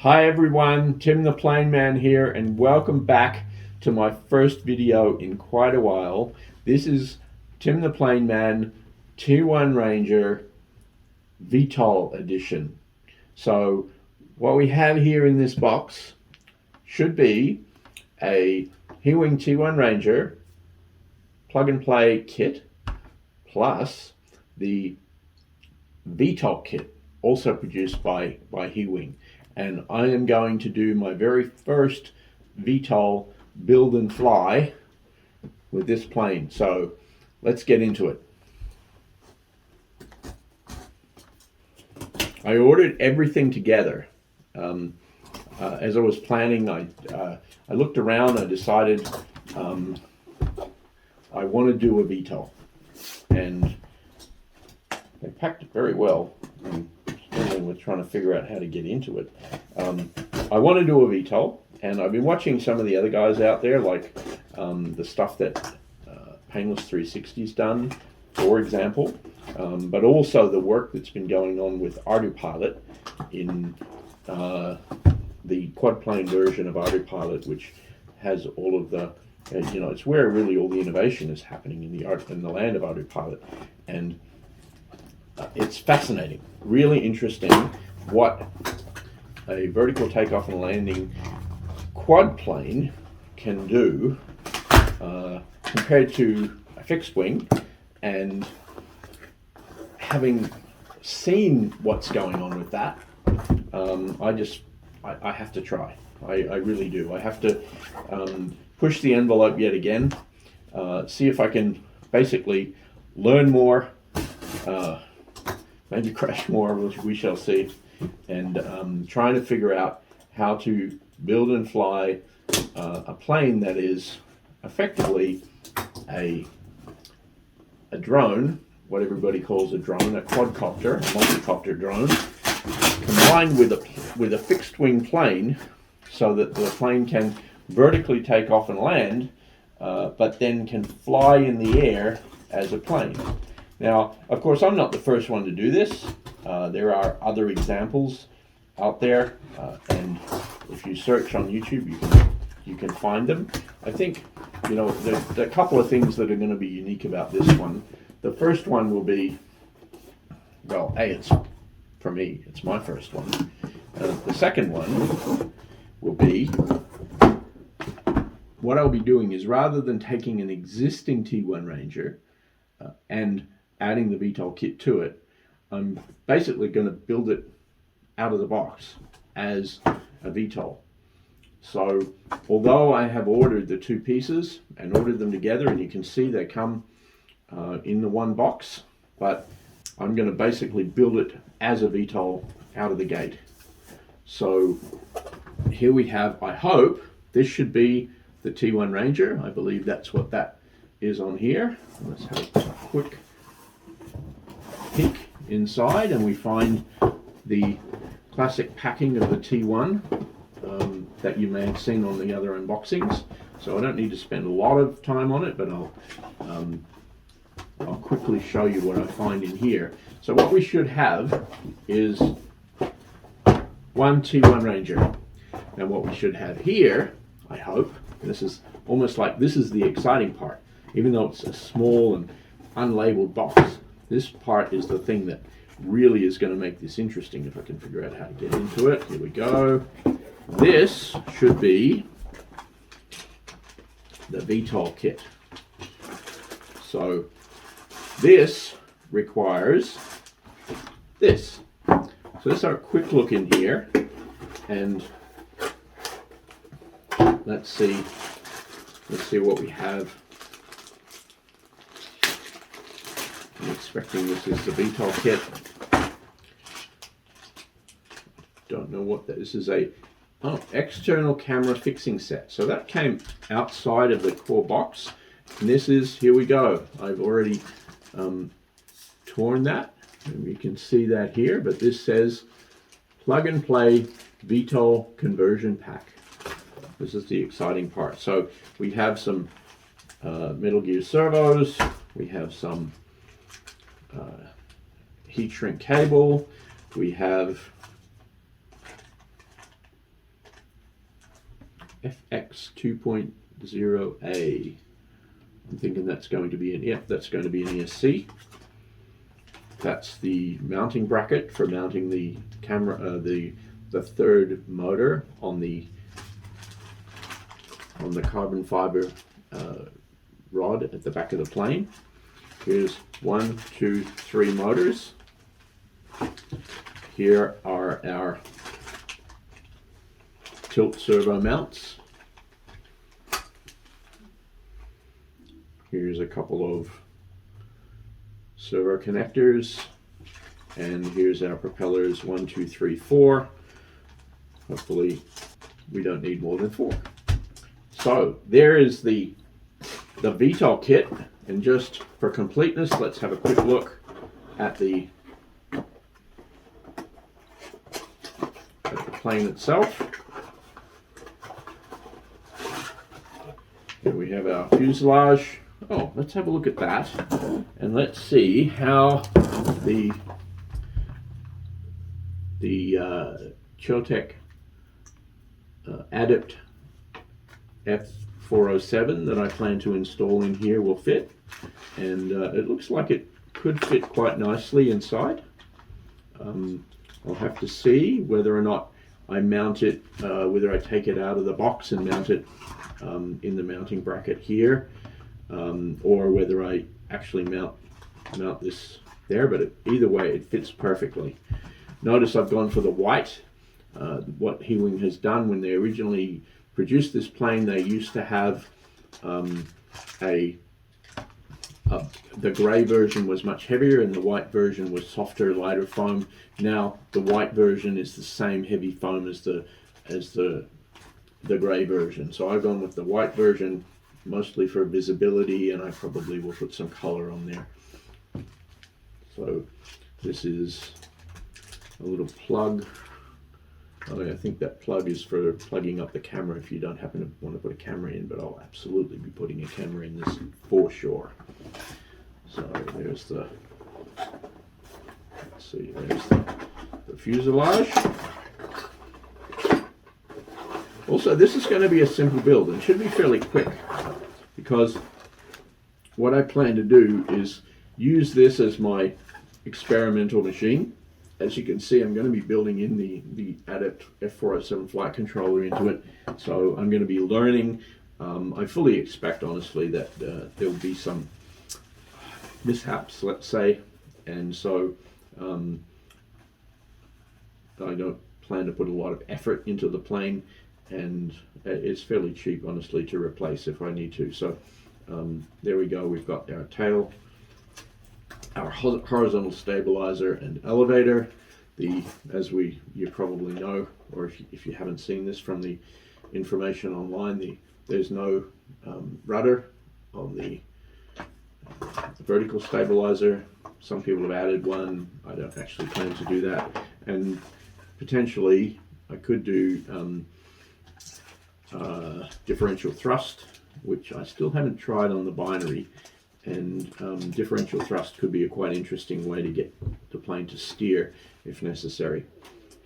Hi everyone, Tim the Plane Man here, and welcome back to my first video in quite a while. This is Tim the Plane Man T1 Ranger VTOL edition. So what we have here in this box should be a Hewing T1 Ranger plug and play kit plus the VTOL kit, also produced by Hewing. And I am going to do my very first VTOL build and fly with this plane. So let's get into it. I ordered everything together. As I was planning, I looked around, I decided I want to do a VTOL. And they packed it very well. We're trying to figure out how to get into it. I want to do a VTOL, and I've been watching some of the other guys out there, like the stuff that Painless 360's done, for example, but also the work that's been going on with ArduPilot in the QuadPlane version of ArduPilot, which has all of the, it's where really all the innovation is happening in the land of ArduPilot, and it's fascinating, really interesting what a vertical takeoff and landing quad plane can do compared to a fixed wing. And having seen what's going on with that, I have to try. I really do. I have to push the envelope yet again, see if I can basically learn more, maybe crash more, we shall see, and trying to figure out how to build and fly a plane that is effectively a drone, what everybody calls a drone, a quadcopter, a multi-copter drone, combined with a fixed wing plane, so that the plane can vertically take off and land, but then can fly in the air as a plane. Now, of course, I'm not the first one to do this. There are other examples out there, and if you search on YouTube, you can find them. I think, there's a couple of things that are going to be unique about this one. The first one will be, well, for me, it's my first one. The second one will be, what I'll be doing is, rather than taking an existing T1 Ranger and adding the VTOL kit to it, I'm basically going to build it out of the box as a VTOL. So although I have ordered the two pieces and ordered them together, and you can see they come in the one box, but I'm going to basically build it as a VTOL out of the gate. So here we have, I hope, this should be the T1 Ranger. I believe that's what that is on here. Let's have a quick peek inside, and we find the classic packing of the T1 that you may have seen on the other unboxings. So I don't need to spend a lot of time on it, but I'll quickly show you what I find in here. So what we should have is one T1 Ranger. And what we should have here, I hope, this is almost like, this is the exciting part. Even though it's a small and unlabeled box, this part is the thing that really is going to make this interesting, if I can figure out how to get into it. Here we go. This should be the VTOL kit. So this requires this. So let's have a quick look in here, and let's see what we have. I'm expecting this is the VTOL kit. Don't know what that is. This is external camera fixing set. So that came outside of the core box. And this is, here we go. I've already torn that, and you can see that here, but this says plug and play VTOL conversion pack. This is the exciting part. So we have some Metal Gear servos, we have some heat shrink cable, we have FX 2.0A. I'm thinking that's going to be that's going to be an ESC. That's the mounting bracket for mounting the camera, the third motor on the carbon fiber rod at the back of the plane. Here's 1, 2, 3 motors. Here are our tilt servo mounts. Here's a couple of servo connectors, and here's our propellers 1, 2, 3, 4. Hopefully we don't need more than 4. So there is the VTOL kit, and just for completeness, let's have a quick look at the plane itself. Here we have our fuselage. Oh, let's have a look at that, and let's see how the QioTek Adept F407 that I plan to install in here will fit, and it looks like it could fit quite nicely inside. I'll have to see whether or not I mount it, whether I take it out of the box and mount it in the mounting bracket here, or whether I actually mount this there, but either way it fits perfectly. Notice I've gone for the white. What Healing has done, when they originally produced this plane, they used to have the grey version was much heavier and the white version was softer, lighter foam. Now the white version is the same heavy foam as the grey version. So I've gone with the white version mostly for visibility, and I probably will put some color on there. So this is a little plug. I think that plug is for plugging up the camera if you don't happen to want to put a camera in, but I'll absolutely be putting a camera in this for sure. So there's the, let's see, there's the fuselage. Also, this is going to be a simple build and should be fairly quick, because what I plan to do is use this as my experimental machine. As you can see, I'm going to be building in the Adept F407 flight controller into it, so I'm going to be learning. I fully expect, honestly, that there will be some mishaps, let's say, and so I don't plan to put a lot of effort into the plane, and it's fairly cheap, honestly, to replace if I need to. So there we go. We've got our tail, our horizontal stabilizer and elevator. As you probably know, or if you haven't seen this from the information online, there's no rudder on the vertical stabilizer. Some people have added one. I don't actually plan to do that, and potentially I could do differential thrust, which I still haven't tried on the binary, and differential thrust could be a quite interesting way to get the plane to steer if necessary.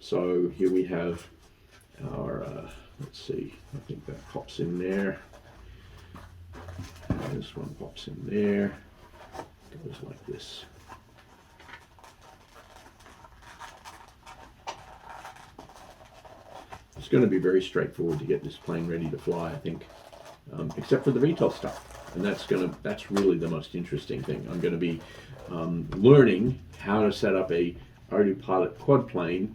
So here we have our, let's see, I think that pops in there. This one pops in there, goes like this. It's going to be very straightforward to get this plane ready to fly, I think, except for the VTOL stuff, and that's really the most interesting thing. I'm going to be learning how to set up a ArduPilot QuadPlane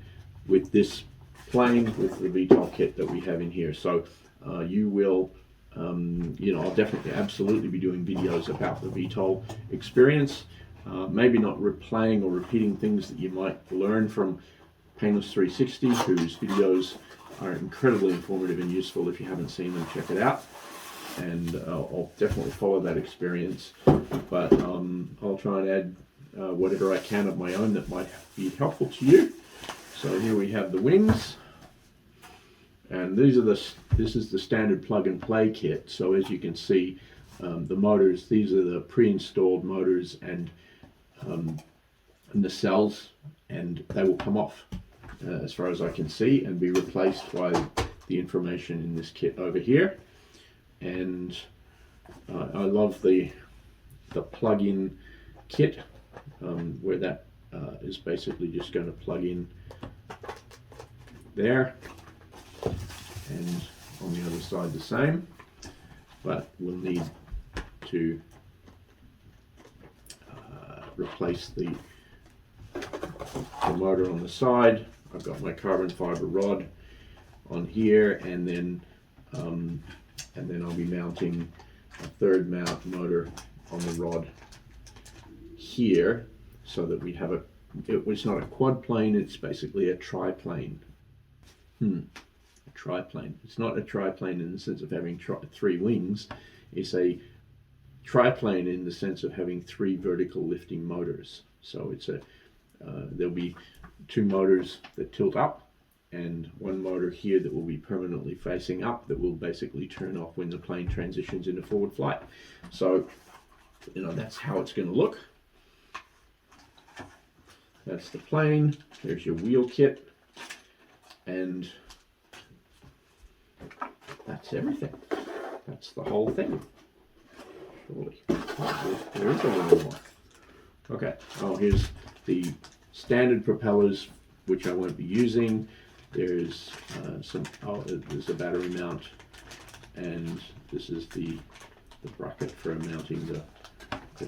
with this plane with the VTOL kit that we have in here. So you will, I'll definitely, absolutely be doing videos about the VTOL experience. Maybe not replaying or repeating things that you might learn from Painless 360, whose videos are incredibly informative and useful. If you haven't seen them, check it out, and I'll definitely follow that experience, but I'll try and add whatever I can of my own that might be helpful to you. So here we have the wings, and this is the standard plug and play kit. So as you can see, the motors, these are the pre-installed motors and nacelles, and they will come off as far as I can see and be replaced by the information in this kit over here. And I love the plug-in kit, where that is basically just going to plug in there, and on the other side the same, but we'll need to replace the motor on the side. I've got my carbon fiber rod on here, and then I'll be mounting a third mount motor on the rod here, so that we have it's not a quad plane, it's basically a triplane. A triplane. It's not a triplane in the sense of having 3 wings. It's a triplane in the sense of having 3 vertical lifting motors. So it's there'll be 2 motors that tilt up, and 1 motor here that will be permanently facing up, that will basically turn off when the plane transitions into forward flight. So, that's how it's going to look. That's the plane. There's your wheel kit, and that's everything. That's the whole thing. Surely. There is a little more. Okay. Oh, here's the standard propellers, which I won't be using. There's there's a battery mount, and this is the bracket for mounting the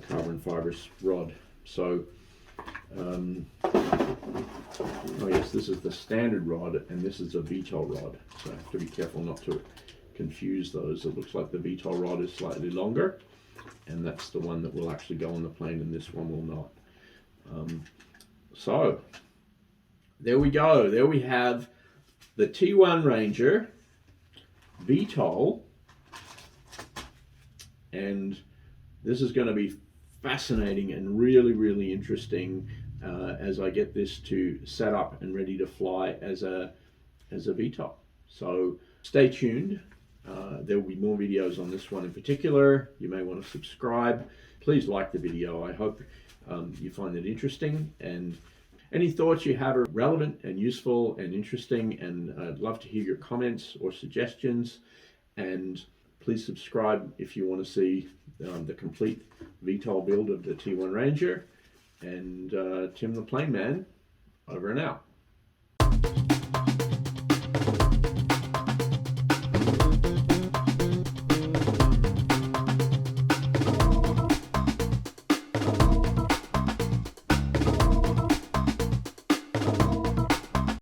carbon fiber rod. So, oh yes, this is the standard rod, and this is a VTOL rod. So I have to be careful not to confuse those. It looks like the VTOL rod is slightly longer, and that's the one that will actually go on the plane, and this one will not. So there we go. There we have the T1 Ranger VTOL, and this is going to be fascinating and really, really interesting as I get this to set up and ready to fly as a VTOL. So stay tuned. There will be more videos on this one in particular. You may want to subscribe. Please like the video. I hope you find it interesting, and any thoughts you have are relevant and useful and interesting, and I'd love to hear your comments or suggestions. And please subscribe if you want to see the complete VTOL build of the T1 Ranger. And Tim the Plane Man, over and out.